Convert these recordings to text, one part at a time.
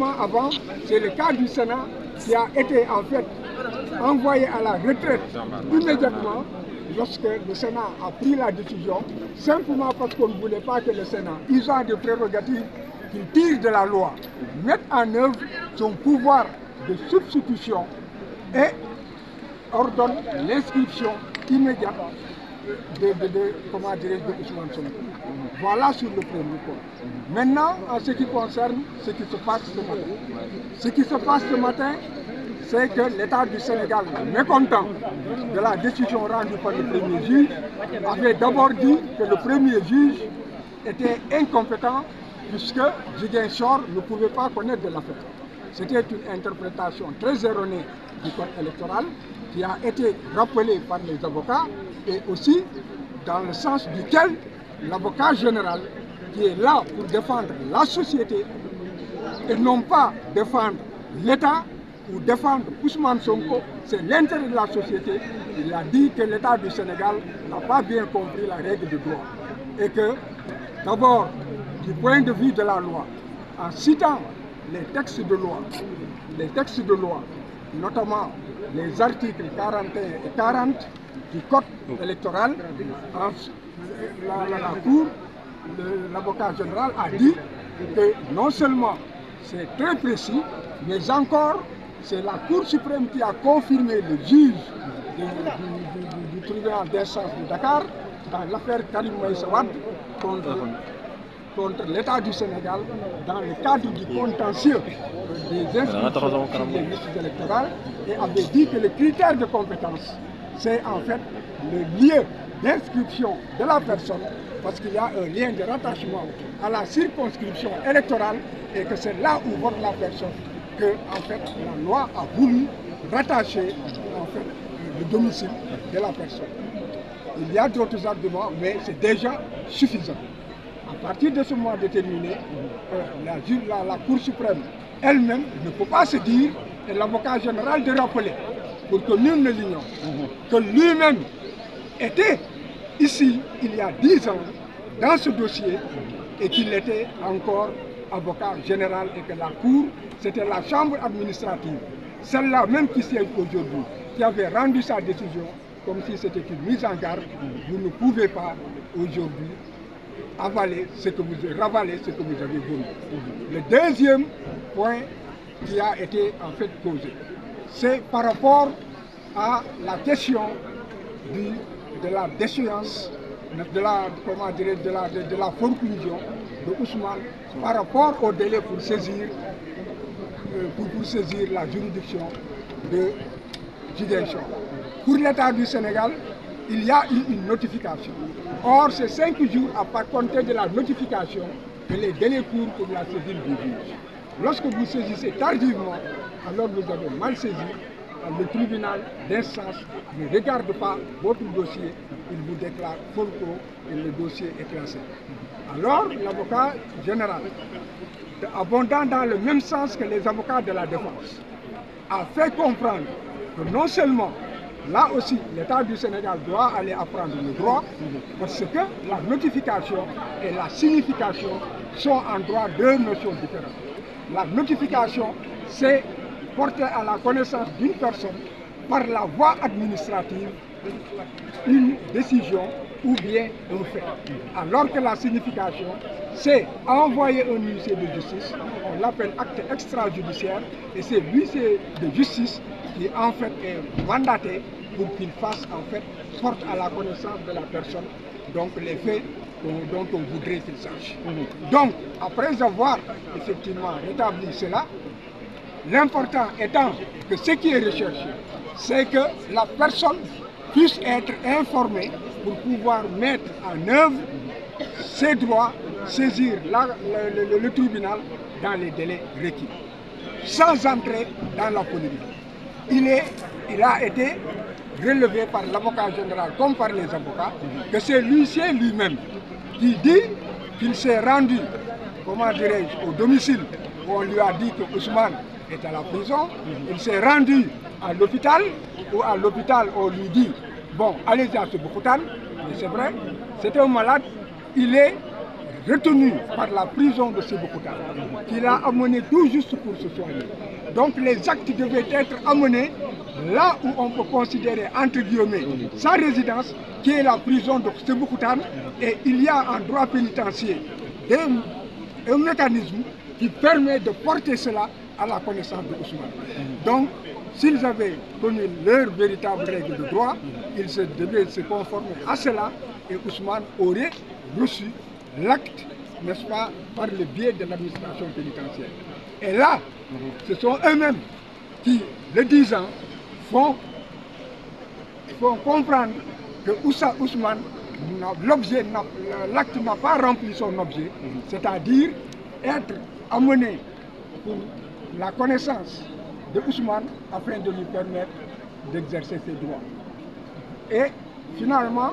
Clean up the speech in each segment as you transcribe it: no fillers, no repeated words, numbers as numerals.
seulement avant, c'est le cas du Sénat qui a été en fait envoyé à la retraite immédiatement lorsque le Sénat a pris la décision, simplement parce qu'on ne voulait pas que le Sénat, usant des prérogatives qu'il tire de la loi, mette en œuvre son pouvoir de substitution et ordonne l'inscription immédiate de Ousmane Sonko. Voilà sur le premier point. Maintenant, en ce qui concerne ce qui se passe ce matin. Ce qui se passe ce matin, c'est que l'État du Sénégal, mécontent de la décision rendue par le premier juge, avait d'abord dit que le premier juge était incompétent puisque Ziguinchor ne pouvait pas connaître de l'affaire. C'était une interprétation très erronée du code électoral qui a été rappelée par les avocats et aussi dans le sens duquel l'avocat général qui est là pour défendre la société et non pas défendre l'État ou défendre Ousmane Sonko, c'est l'intérêt de la société. Il a dit que l'État du Sénégal n'a pas bien compris la règle du droit et que d'abord, du point de vue de la loi, en citant les textes de loi, notamment les articles 41 et 40 du code électoral, la Cour, l'avocat général a dit que non seulement c'est très précis, mais encore c'est la Cour suprême qui a confirmé le juge du tribunal d'instance de Dakar dans l'affaire Karim Meïssa Wade contre l'État du Sénégal dans le cadre du contentieux des inscriptions sur les listes électorales et avait dit que le critère de compétence, c'est en fait le lieu d'inscription de la personne parce qu'il y a un lien de rattachement à la circonscription électorale et que c'est là où vote la personne que en fait la loi a voulu rattacher en fait le domicile de la personne. Il y a d'autres arguments, mais c'est déjà suffisant. À partir de ce moment déterminé, la Cour suprême elle-même ne peut pas se dire, et l'avocat général de rappeler, pour que nul ne l'ignore, que lui-même était ici il y a 10 ans dans ce dossier et qu'il était encore avocat général et que la Cour, c'était la chambre administrative, celle-là même qui siège aujourd'hui, qui avait rendu sa décision comme si c'était une mise en garde. Vous ne pouvez pas aujourd'hui ravaler ce que vous avez voulu. Le deuxième point qui a été en fait posé, c'est par rapport à la question de la déchéance, de la conclusion de Ousmane par rapport au délai pour saisir la juridiction de Ziguinchor. Pour l'État du Sénégal, il y a eu une notification. Or, c'est 5 jours à compter de la notification que les délais courent pour la saisine du juge. Lorsque vous saisissez tardivement, alors vous avez mal saisi, le tribunal d'instance ne regarde pas votre dossier, il vous déclare folklore et le dossier est classé. Alors, l'avocat général, abondant dans le même sens que les avocats de la défense, a fait comprendre que non seulement là aussi, l'État du Sénégal doit aller apprendre le droit parce que la notification et la signification sont en droit deux notions différentes. La notification, c'est porter à la connaissance d'une personne par la voie administrative une décision ou bien un fait. Alors que la signification, c'est envoyer un huissier de justice, on l'appelle acte extrajudiciaire, et c'est l'huissier de justice qui en fait est mandaté pour qu'il fasse en fait porte à la connaissance de la personne donc les faits dont on voudrait qu'il sache. Donc après avoir effectivement rétabli cela, l'important étant que ce qui est recherché, c'est que la personne puisse être informée pour pouvoir mettre en œuvre ses droits, saisir le tribunal dans les délais requis, sans entrer dans la polémique. Il a été relevé par l'avocat général comme par les avocats que c'est l'huissier lui-même qui dit qu'il s'est rendu, comment dirais-je, au domicile où on lui a dit que Ousmane est à la prison, il s'est rendu à l'hôpital, ou à l'hôpital on lui dit, bon, allez-y à Sébikotane, mais c'est vrai, c'est un malade, il est retenu par la prison de Sébikotane, qu'il a amené tout juste pour se soigner. Donc les actes devaient être amenés là où on peut considérer, entre guillemets, sa résidence, qui est la prison de Sébikotane, et il y a en droit pénitentiaire un mécanisme qui permet de porter cela à la connaissance de Ousmane. Donc, s'ils avaient connu leur véritable règle de droit, ils devaient se conformer à cela et Ousmane aurait reçu l'acte, n'est-ce pas, par le biais de l'administration pénitentiaire. Et là, ce sont eux-mêmes qui, le disant, font comprendre que Ousmane, l'acte n'a pas rempli son objet, c'est-à-dire être amené pour la connaissance de Ousmane afin de lui permettre d'exercer ses droits. Et finalement,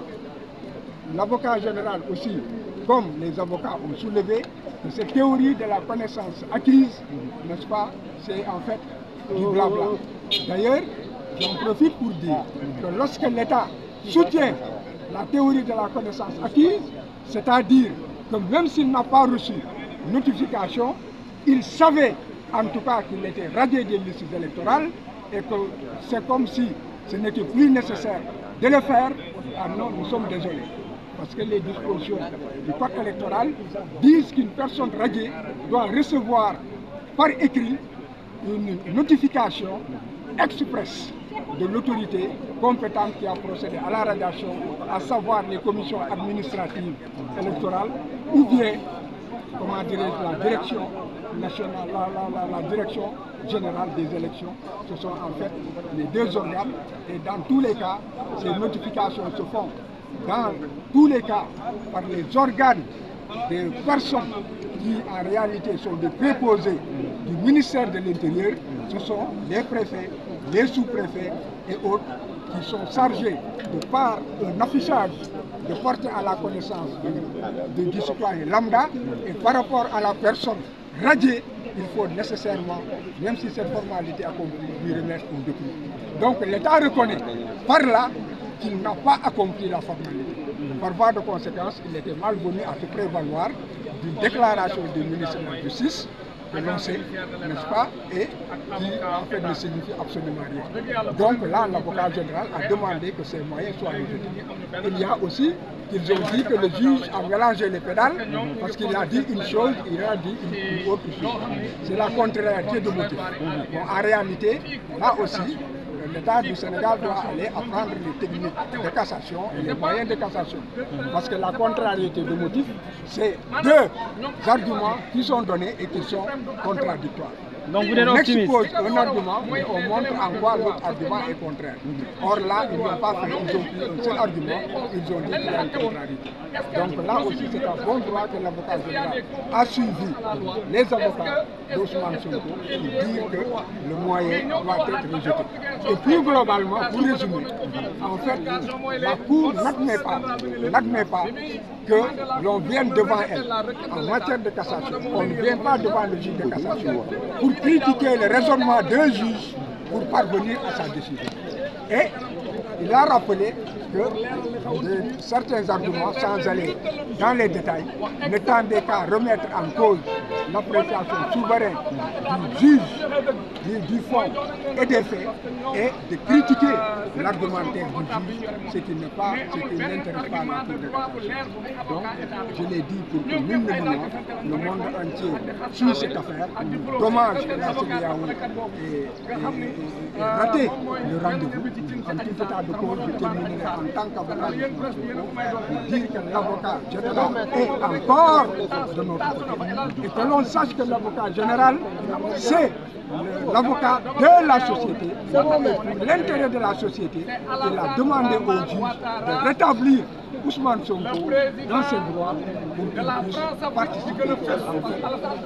l'avocat général aussi, comme les avocats ont soulevé, que cette théorie de la connaissance acquise, n'est-ce pas, c'est en fait du blabla. D'ailleurs, j'en profite pour dire que lorsque l'État soutient la théorie de la connaissance acquise, c'est-à-dire que même s'il n'a pas reçu notification, il savait en tout cas qu'il était radié des listes électorales et que c'est comme si ce n'était plus nécessaire de le faire. Ah non, nous sommes désolés. Parce que les dispositions du code électoral disent qu'une personne radiée doit recevoir par écrit une notification expresse de l'autorité compétente qui a procédé à la radiation, à savoir les commissions administratives électorales ou bien, comment dirais-je, la direction nationale, la direction générale des élections. Ce sont en fait les deux organes et dans tous les cas, ces notifications se font dans tous les cas par les organes des personnes qui en réalité sont des préposés du ministère de l'Intérieur. Ce sont les préfets, les sous-préfets et autres qui sont chargés de par un affichage de porter à la connaissance du citoyen lambda et par rapport à la personne radiée, il faut nécessairement, même si cette formalité accomplie, lui remettre un document. Donc l'État reconnaît par là qu'il n'a pas accompli la formalité. Par voie de conséquence, il était malvenu à se prévaloir d'une déclaration du ministre de la Justice que l'on sait, n'est-ce pas, et qui en fait ne signifie absolument rien. Donc là, l'avocat général a demandé que ces moyens soient rejetés. Il y a aussi qu'ils ont dit que le juge a mélangé les pédales parce qu'il a dit une chose, il a dit une autre chose. C'est la contrariété de motif. Bon, en réalité, là aussi, l'État du Sénégal doit aller apprendre les techniques de cassation et les moyens de cassation. Parce que la contrariété de motif, c'est deux arguments qui sont donnés et qui sont contradictoires. Donc vous êtes on optimiste. expose un argument et on montre en quoi l'autre argument est contraire. Or là, ils n'ont pas fait, ils ont pris un seul argument, ils ont dit qu'il y a une contrariété. Donc là aussi, c'est un bon droit que l'avocat général a suivi les avocats d'Ousmane Sonko pour dire que le moyen doit être rejeté. Et plus globalement, pour résumer, en fait, la Cour n'admet pas que l'on vienne devant elle en matière de cassation. On ne vient pas devant le juge de cassation pour critiquer le raisonnement d'un juge pour parvenir à sa décision. Et il a rappelé que certains arguments, sans aller dans les détails, ne tendaient qu'à remettre en cause l'appréciation souveraine du juge, du fond et des faits, et de critiquer l'argumentaire du juge, ce qui n'intéresse pas la Cour de cassation. Donc, je l'ai dit pour que nul ne l'ignore, le monde entier suit cette affaire. Dommage que la CEDEAO ait raté le rendez-vous. En tout état de cause, je terminerai en tant qu'avocat de dire que l'avocat général est encore de notre côté et que l'on sache que l'avocat général, c'est l'avocat de la société, pour l'intérêt de la société, il a demandé au juge de rétablir Ousmane Sonko dans ses droits pour qu'il puisse participer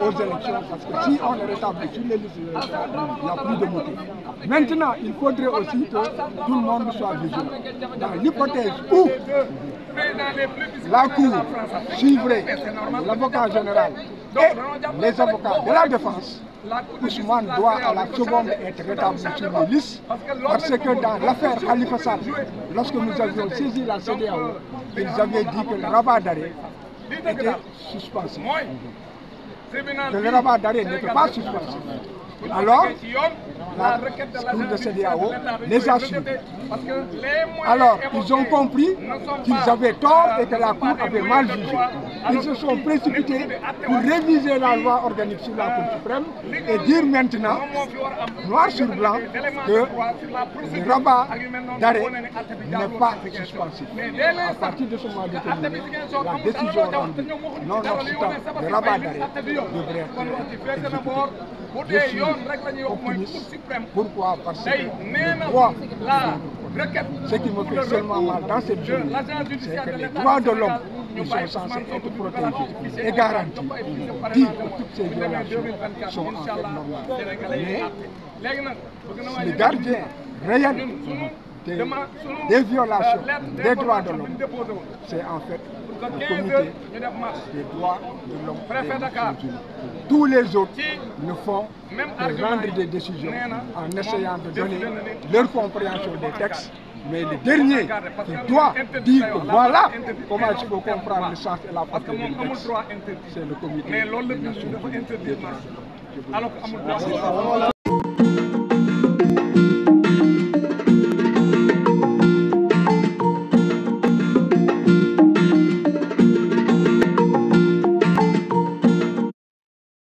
aux élections, parce que si on le rétablit sur les listes électorales, il n'y a plus de motif. Maintenant, il faudrait aussi que tout le monde soit vigilant. Dans l'hypothèse où la Cour suivrait l'avocat général et les avocats de la défense, Ousmane doit à la seconde être rétabli sur les listes, parce que dans l'affaire Khalifa Sall, lorsque nous avions saisi la CEDEAO, ils avaient dit que le rabat d'arrêt était suspensif. Que le rabat d'arrêt n'était pas suspensif. Alors, la Cour de CEDEAO les a suivis. Alors, ils ont compris qu'ils avaient tort et que la Cour avait mal jugé. Ils se sont précipités pour réviser la loi organique sur la Cour suprême et dire maintenant, noir sur blanc, que le rabat d'arrêt n'est pas suspensif. À partir de ce moment déterminé, la décision rendue non obstant le rabat d'arrêt devrait être exécutée. Je suis optimiste. Pourquoi? Parce que le droit, ce qui me fait seulement mal dans cette journée, c'est que les droits de l'homme qui sont censés être protégés et garantis, disent que toutes ces violations sont en fait normales. Mais les gardiens réels des violations des droits de l'homme, c'est en fait le comité des droits de l'homme. Tous les autres ne font que rendre des décisions en essayant de donner leur compréhension des textes, mais le dernier qui doit dire que voilà comment il faut comprendre le sens et la portée du texte, c'est le comité des Nations Unies.